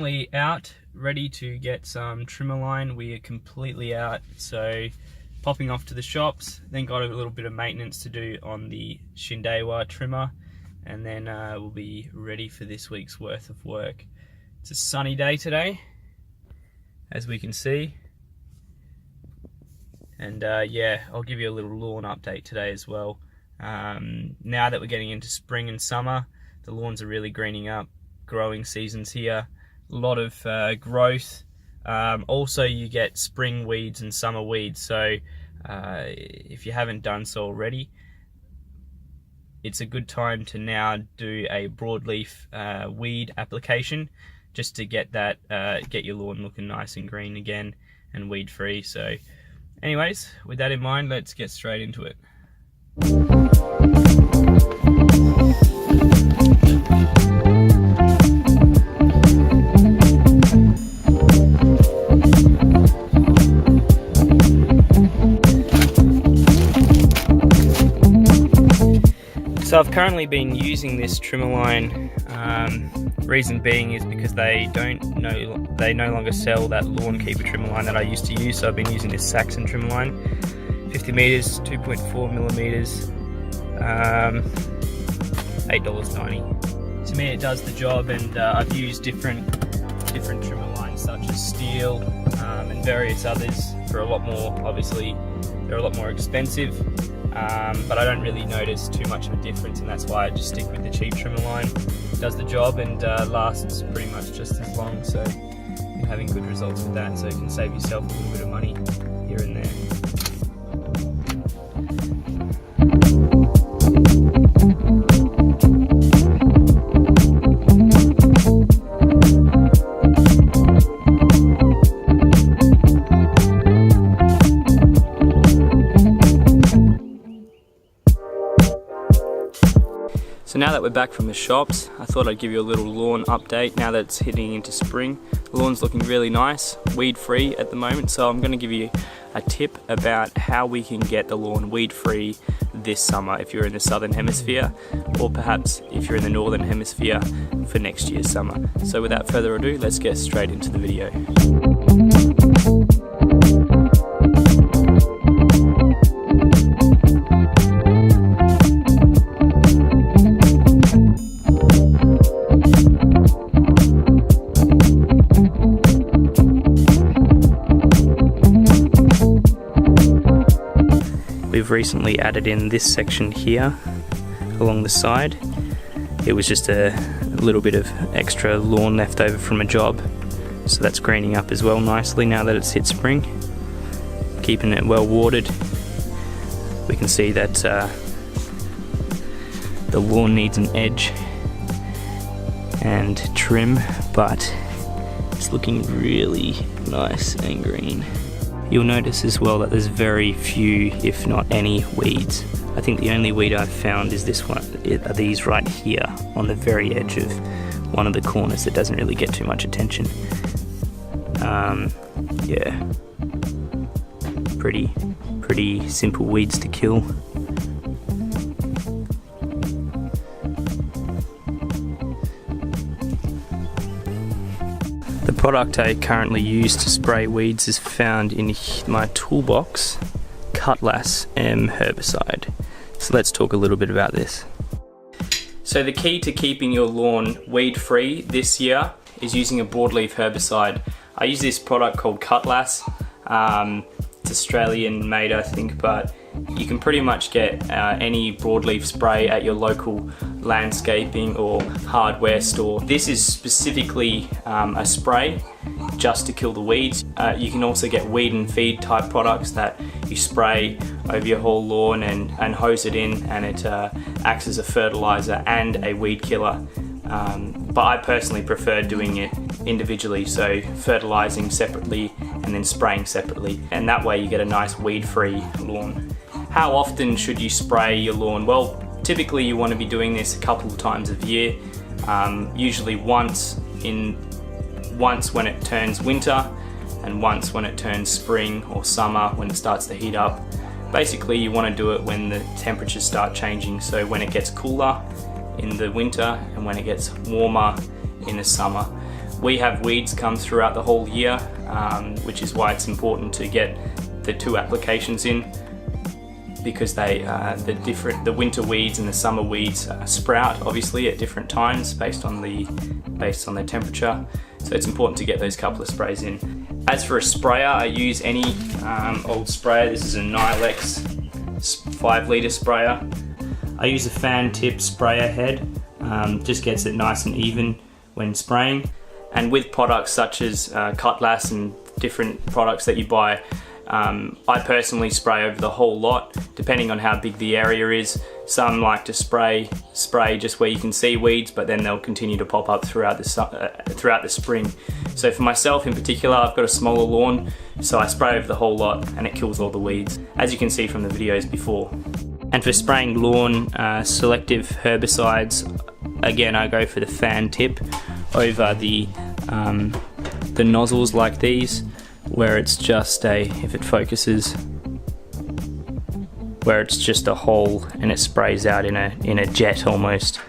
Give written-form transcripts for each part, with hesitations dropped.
currently out, ready to get some trimmer line. We are completely out, so popping off to the shops, then got a little bit of maintenance to do on the Shindewa trimmer, and then we'll be ready for this week's worth of work. It's a sunny day today, as we can see, and yeah, I'll give you a little lawn update today as well. Now that we're getting into spring and summer, the lawns are really greening up, growing seasons here, a lot of growth. Also you get spring weeds and summer weeds, so if you haven't done so already, it's a good time to now do a broadleaf weed application, just to get that get your lawn looking nice and green again and weed free. So anyways, with that in mind, let's get straight into it. So I've currently been using this trimmer line. Reason being is because they no longer sell that Lawn Keeper trimmer line that I used to use. So I've been using this Saxon trimmer line, 50 meters, 2.4 millimeters, $8.90. To me, it does the job, and I've used different trimmer lines such as steel and various others for a lot more. Obviously, they're a lot more expensive. But I don't really notice too much of a difference, and that's why I just stick with the cheap trimmer line. It does the job and lasts pretty much just as long, so you're having good results with that, so you can save yourself a little bit of money here and there. So now that we're back from the shops, I thought I'd give you a little lawn update now that it's heading into spring. The lawn's looking really nice, weed free at the moment, so I'm going to give you a tip about how we can get the lawn weed free this summer if you're in the southern hemisphere, or perhaps if you're in the northern hemisphere for next year's summer. So without further ado, let's get straight into the video. We've recently added in this section here along the side. It was just a little bit of extra lawn left over from a job, so that's greening up as well nicely now that it's hit spring, keeping it well watered. We can see that the lawn needs an edge and trim, but it's looking really nice and green. You'll notice as well that there's very few, if not any, weeds. I think the only weed I've found is this one, are these right here on the very edge of one of the corners that doesn't really get too much attention. Yeah, pretty simple weeds to kill. The product I currently use to spray weeds is found in my toolbox, Cutlass M herbicide. So let's talk a little bit about this. So the key to keeping your lawn weed free this year is using a broadleaf herbicide. I use this product called Cutlass. It's Australian made, I think, but you can pretty much get any broadleaf spray at your local landscaping or hardware store. This is specifically a spray just to kill the weeds. You can also get weed and feed type products that you spray over your whole lawn and hose it in, and it acts as a fertilizer and a weed killer. But I personally prefer doing it individually, so fertilizing separately and then spraying separately, and that way you get a nice weed-free lawn. How often should you spray your lawn? Well, typically you want to be doing this a couple of times a year, usually once when it turns winter and once when it turns spring or summer when it starts to heat up. Basically you want to do it when the temperatures start changing, so when it gets cooler in the winter and when it gets warmer in the summer. We have weeds come throughout the whole year, which is why it's important to get the 2 applications in, because the winter weeds and the summer weeds sprout obviously at different times based on the temperature. So it's important to get those couple of sprays in. As for a sprayer, I use any old sprayer. This is a Nylex 5-litre sprayer. I use a fan tip sprayer head, just gets it nice and even when spraying. And with products such as Cutlass and different products that you buy, I personally spray over the whole lot, depending on how big the area is. Some like to spray just where you can see weeds, but then they'll continue to pop up throughout the spring. So for myself in particular, I've got a smaller lawn, so I spray over the whole lot and it kills all the weeds, as you can see from the videos before. And for spraying lawn, selective herbicides, again I go for the fan tip over the nozzles like these, where it's just if it focuses, where it's just a hole and it sprays out in a jet almost.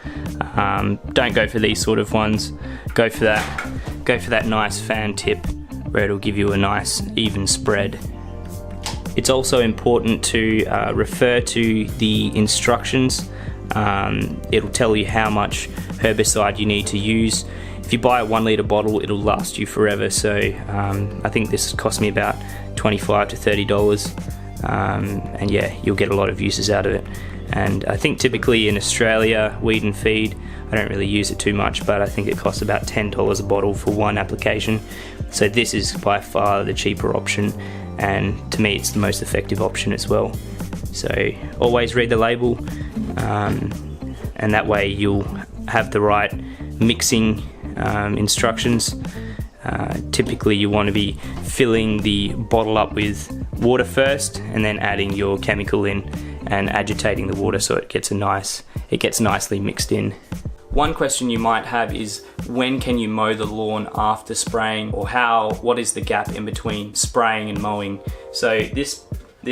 Don't go for these sort of ones. Go for that nice fan tip where it'll give you a nice even spread. It's also important to refer to the instructions. It'll tell you how much herbicide you need to use. If you buy a 1 litre bottle, it'll last you forever, so I think this cost me about $25 to $30, and yeah, you'll get a lot of uses out of it. And I think typically in Australia, Weed and Feed, I don't really use it too much, but I think it costs about $10 a bottle for 1 application. So this is by far the cheaper option, and to me it's the most effective option as well. So always read the label, and that way you'll have the right mixing instructions. Typically you want to be filling the bottle up with water first and then adding your chemical in and agitating the water so it gets nicely mixed in. One question you might have is, when can you mow the lawn after spraying, or what is the gap in between spraying and mowing? So this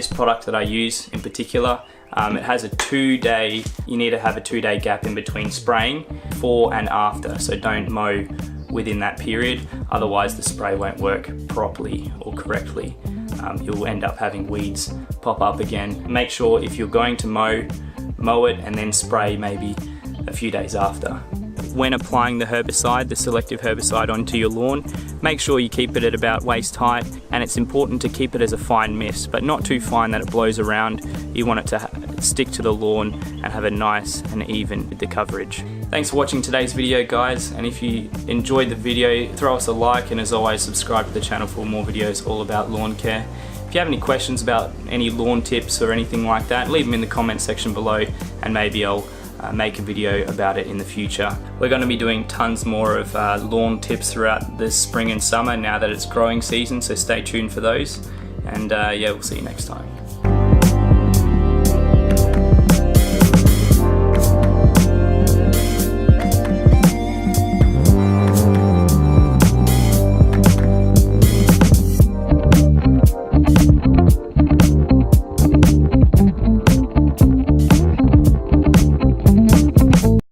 product that I use in particular, it has a 2-day, you need to have a 2-day gap in between spraying, before and after, so don't mow within that period, otherwise the spray won't work properly or correctly. You'll end up having weeds pop up again. Make sure if you're going to mow it and then spray maybe a few days after. When applying the herbicide, the selective herbicide onto your lawn, make sure you keep it at about waist height, and it's important to keep it as a fine mist, but not too fine that it blows around. You want it to stick to the lawn and have a nice and even with the coverage. Thanks for watching today's video, guys, and if you enjoyed the video, throw us a like, and as always, subscribe to the channel for more videos all about lawn care. If you have any questions about any lawn tips or anything like that, leave them in the comment section below, and maybe I'll make a video about it in the future. We're going to be doing tons more of lawn tips throughout the spring and summer now that it's growing season, so stay tuned for those, and yeah, we'll see you next time.